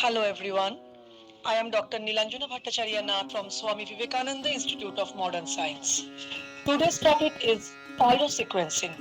Hello everyone. I am Dr. Nilanjana Bhattacharya Nath from Swami Vivekananda Institute of Modern Science. Today's topic is pyrosequencing.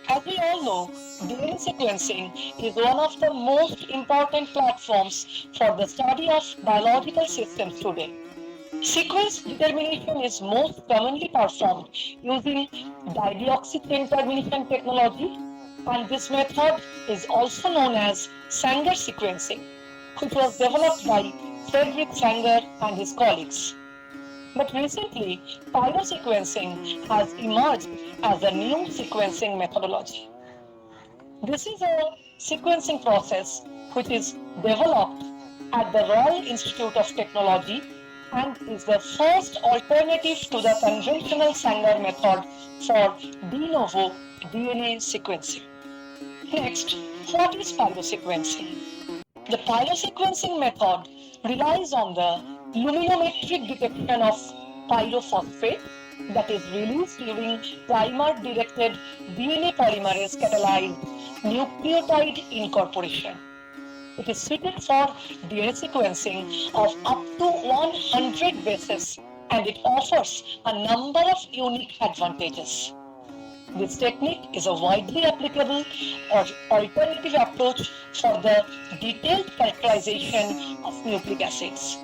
As we all know, DNA sequencing is one of the most important platforms for the study of biological systems today. Sequence determination is most commonly performed using dideoxychain termination technology, and this method is also known as Sanger sequencing, which was developed by Frederick Sanger and his colleagues. But recently, pyrosequencing has emerged as a new sequencing methodology. This is a sequencing process which is developed at the Royal Institute of Technology and is the first alternative to the conventional Sanger method for de novo DNA sequencing. Next, what is pyrosequencing? The pyrosequencing method relies on the luminometric detection of pyrophosphate that is released during primer-directed DNA polymerase catalyzed nucleotide incorporation. It is suited for DNA sequencing of up to 100 bases and it offers a number of unique advantages. This technique is a widely applicable or alternative approach for the detailed characterization of nucleic acids.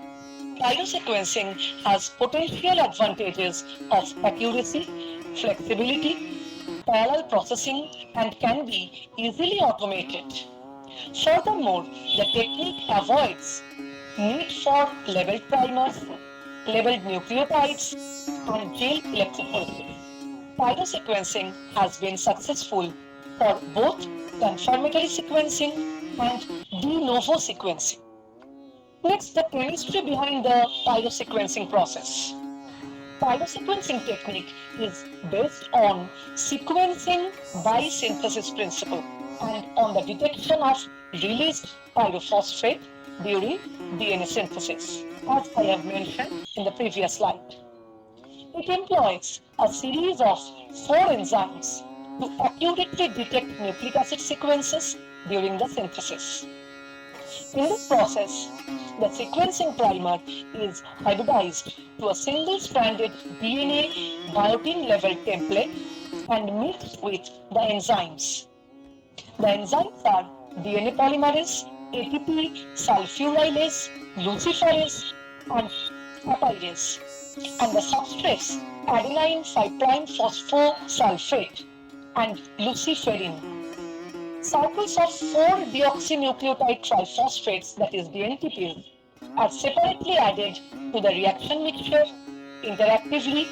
Pyrosequencing has potential advantages of accuracy, flexibility, parallel processing, and can be easily automated. Furthermore, the technique avoids need for labeled primers, labeled nucleotides, and gel electrophoresis. Pyrosequencing has been successful for both confirmatory sequencing and de novo sequencing. Next, the chemistry behind the pyrosequencing process. Pyrosequencing technique is based on sequencing by synthesis principle and on the detection of released pyrophosphate during DNA synthesis, as I have mentioned in the previous slide. It employs a series of 4 enzymes to accurately detect nucleic acid sequences during the synthesis. In this process, the sequencing primer is hybridized to a single-stranded DNA biotin level template and mixed with the enzymes. The enzymes are DNA polymerase, ATP sulfurylase, luciferase, and papyrase, and the substrates adenine 5' phosphosulfate and luciferin. Cycles of 4-deoxynucleotide triphosphates, that is DNTPs, are separately added to the reaction mixture interactively.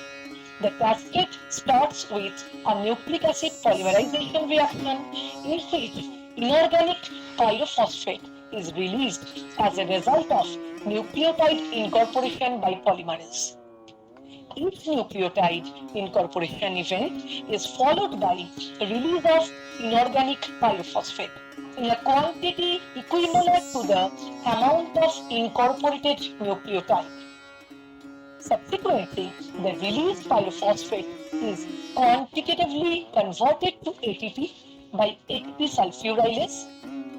The cascade starts with a nucleic acid polymerization reaction in which inorganic pyrophosphate is released as a result of nucleotide incorporation by polymerase. Each nucleotide incorporation event is followed by release of inorganic pyrophosphate in a quantity equivalent to the amount of incorporated nucleotide. Subsequently, the released pyrophosphate is quantitatively converted to ATP by ATP sulfurylase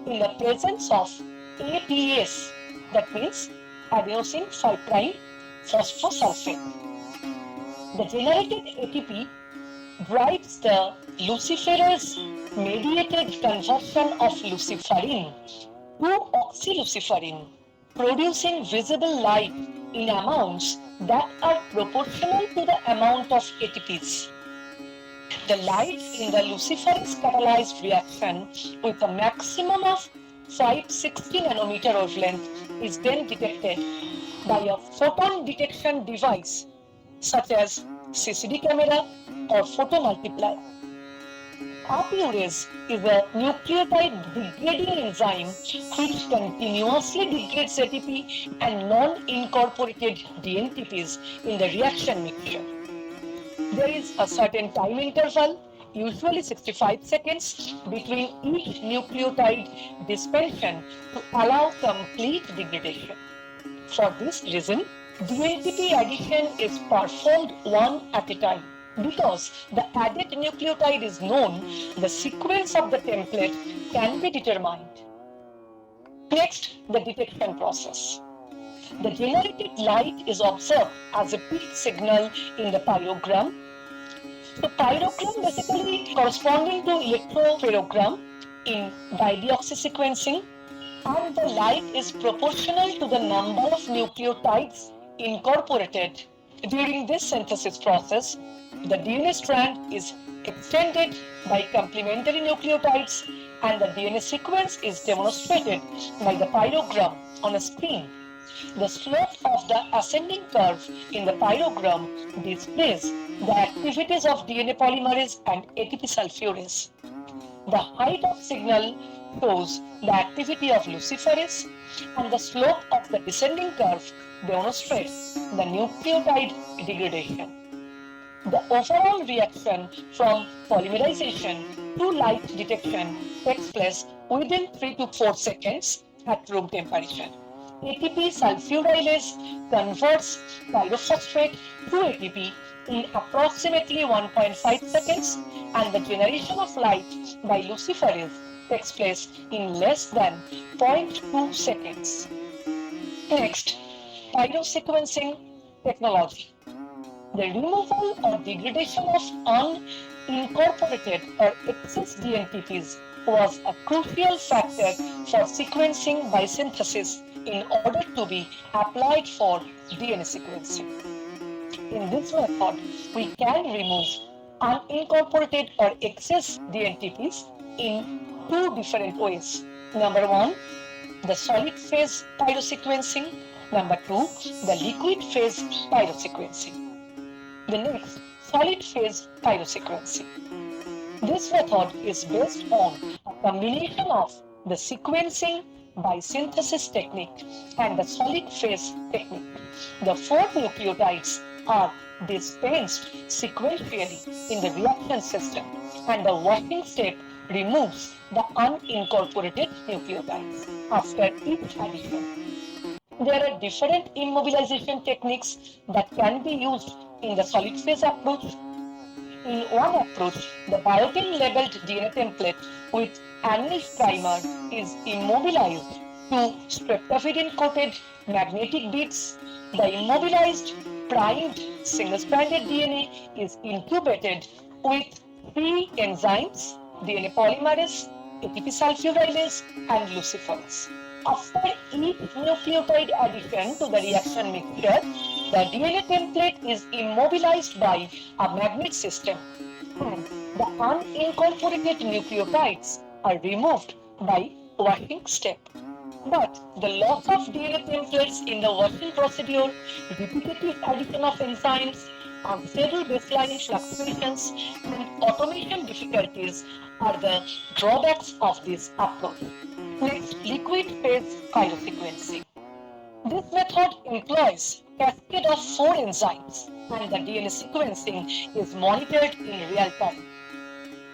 in the presence of APS, that means adenosine 5' phosphosulfate. The generated ATP drives the luciferase mediated conversion of luciferin to oxyluciferin, producing visible light in amounts that are proportional to the amount of ATPs. The light in the luciferase catalyzed reaction with a maximum of 560 nanometer wavelength is then detected by a photon detection device such as CCD camera or photomultiplier. Apurase is a nucleotide degrading enzyme which continuously degrades ATP and non-incorporated DNTPs in the reaction mixture. There is a certain time interval, usually 65 seconds, between each nucleotide dispersion to allow complete degradation. For this reason, DNTP addition is performed one at a time. Because the added nucleotide is known, the sequence of the template can be determined. Next, the detection process. The generated light is observed as a peak signal in the pyrogram. So pyrogram basically corresponding to electropherogram in dideoxy sequencing, and the light is proportional to the number of nucleotides incorporated. During this synthesis process, the DNA strand is extended by complementary nucleotides and the DNA sequence is demonstrated by the pyrogram on a screen. The slope of the ascending curve in the pyrogram displays the activities of DNA polymerase and ATP sulfurase. The height of signal shows the activity of luciferase, and the slope of the descending curve demonstrates the nucleotide degradation. The overall reaction from polymerization to light detection takes place within 3 to 4 seconds at room temperature. ATP sulfurylase converts pyrophosphate to ATP in approximately 1.5 seconds, and the generation of light by luciferase takes place in less than 0.2 seconds. Next, pyrosequencing technology. The removal or degradation of unincorporated or excess DNTPs was a crucial factor for sequencing by synthesis in order to be applied for DNA sequencing. In this method, we can remove unincorporated or excess DNTPs in two different ways. Number one, the solid phase pyrosequencing. Number two, the liquid phase pyrosequencing. The next, solid phase pyrosequencing. This method is based on a combination of the sequencing by synthesis technique and the solid phase technique. The four nucleotides are dispensed sequentially in the reaction system, and the washing step removes the unincorporated nucleotides after each addition. There are different immobilization techniques that can be used in the solid phase approach. In one approach, the biotin labeled DNA template with aniline primer is immobilized to streptavidin coated magnetic beads. The immobilized primed single-stranded DNA is incubated with three enzymes: DNA polymerase, ATP sulfurylase, and luciferase. After each nucleotide addition to the reaction mixture, the DNA template is immobilized by a magnet system, and the unincorporated nucleotides are removed by washing step. But the loss of DNA templates in the washing procedure, repetitive addition of enzymes, unstable baseline fluctuations, and automation difficulties are the drawbacks of this approach. Next, liquid phase pyrosequencing. This method employs a cascade of four enzymes, and the DNA sequencing is monitored in real time.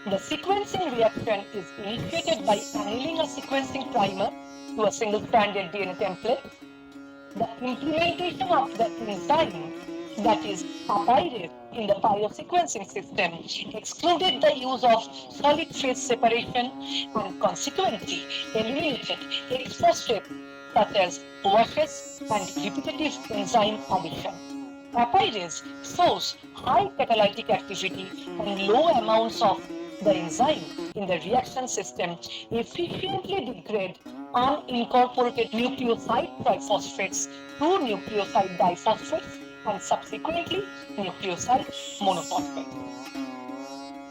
The sequencing reaction is initiated by annealing a sequencing primer to a single-stranded DNA template. The implementation of the enzyme, that is papyrase, in the pyrosequencing system excluded the use of solid phase separation and consequently eliminated extra steps such as washes and repetitive enzyme addition. Papyrase shows high catalytic activity and low amounts of the enzyme in the reaction system efficiently degrade unincorporated nucleoside triphosphates to nucleoside diphosphates and subsequently nucleoside monophosphate.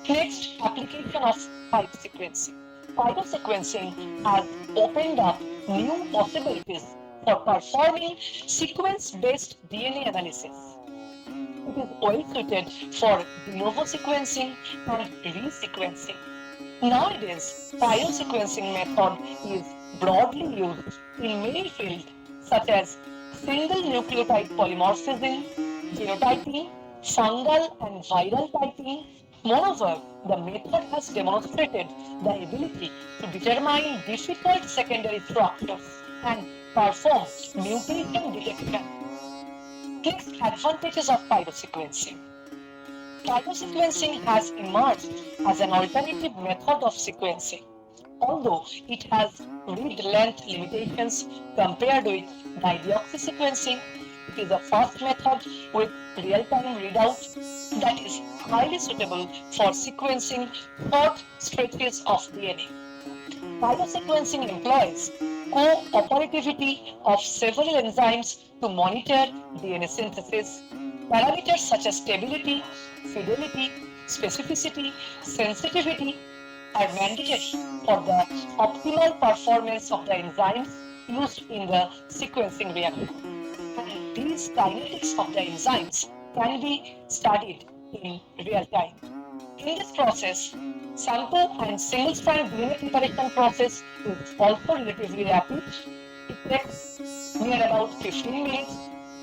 Next, application of pyrosequencing. Pyrosequencing has opened up new possibilities for performing sequence-based DNA analysis. It is well suited for de novo sequencing and resequencing. Nowadays, pyrosequencing method is broadly used in many fields such as single nucleotide polymorphism, genotyping, fungal and viral typing. Moreover, the method has demonstrated the ability to determine difficult secondary structures and perform mutation detection. Next, advantages of pyrosequencing. Pyrosequencing has emerged as an alternative method of sequencing. although it has read length limitations compared with dideoxy sequencing. It is a fast method with real-time readout that is highly suitable for sequencing short stretches of DNA. Biosequencing employs cooperativity of several enzymes to monitor DNA synthesis. Parameters such as stability, fidelity, specificity, sensitivity are mandatory for the optimal performance of the enzymes used in the sequencing reaction. And these kinetics of the enzymes can be studied in real time. In this process, sample and single-strand DNA preparation process is also relatively rapid. It takes near about 15 minutes,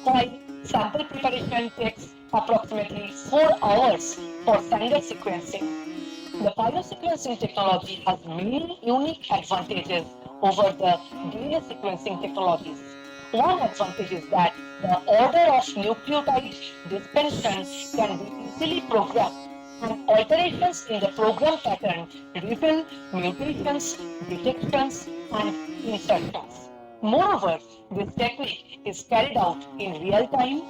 while sample preparation takes approximately 4 hours for standard sequencing. The biosequencing technology has many unique advantages over the DNA sequencing technologies. One advantage is that the order of nucleotide dispersion can be easily programmed, and alterations in the program pattern reveal mutations, detections, and insertions. Moreover, this technique is carried out in real time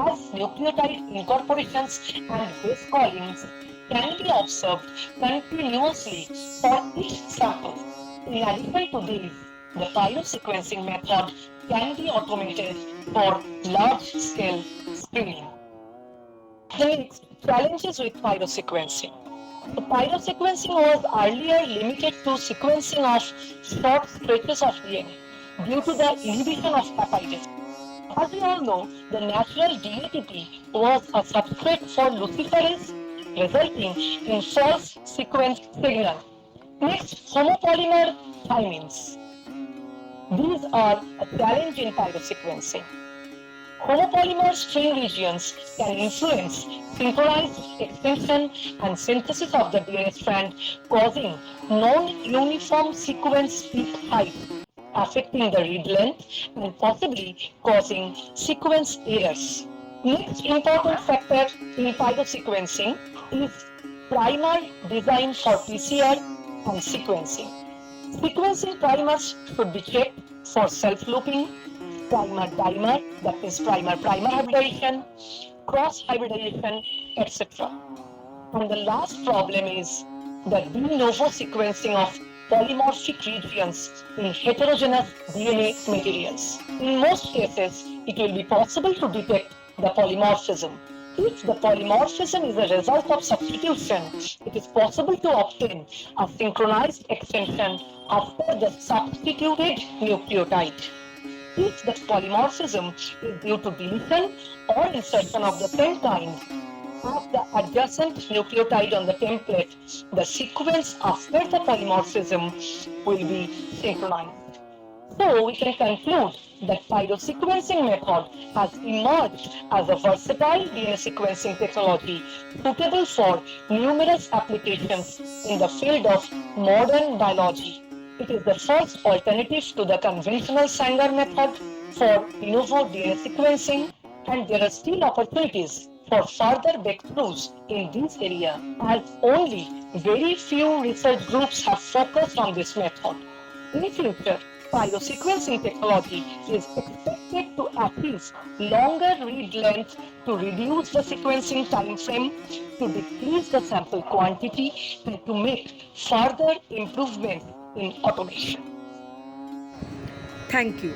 as nucleotide incorporations and base callings can be observed continuously for each sample. In addition to these, the biosequencing method can be automated for large-scale screening. The next, challenges with pyrosequencing. The pyrosequencing was earlier limited to sequencing of short stretches of DNA due to the inhibition of peptides. As we all know, the natural DATP was a substrate for luciferase, resulting in false sequence signal. Next, homopolymer thymines. These are a challenge in pyrosequencing. Homopolymer string regions can influence synchronized extension and synthesis of the DNA strand, causing non-uniform sequence peak height, affecting the read length and possibly causing sequence errors. Next important factor in pyrosequencing is primer design for PCR and sequencing. Sequencing primers should be checked for self-looping, primer-dimer, that is primer-primer hybridization, cross-hybridization, etc. And the last problem is the de novo sequencing of polymorphic regions in heterogeneous DNA materials. In most cases, it will be possible to detect the polymorphism. If the polymorphism is a result of substitution, it is possible to obtain a synchronized extension after the substituted nucleotide. If the polymorphism is due to deletion or insertion of the same kind of the adjacent nucleotide on the template, the sequence after the polymorphism will be synchronized. So we can conclude that pyrosequencing method has emerged as a versatile DNA sequencing technology suitable for numerous applications in the field of modern biology. It is the first alternative to the conventional Sanger method for de novo DNA sequencing, and there are still opportunities for further breakthroughs in this area, as only very few research groups have focused on this method. In future, pyrosequencing technology is expected to achieve longer read length to reduce the sequencing time frame, to decrease the sample quantity, and to make further improvements in automation. Thank you.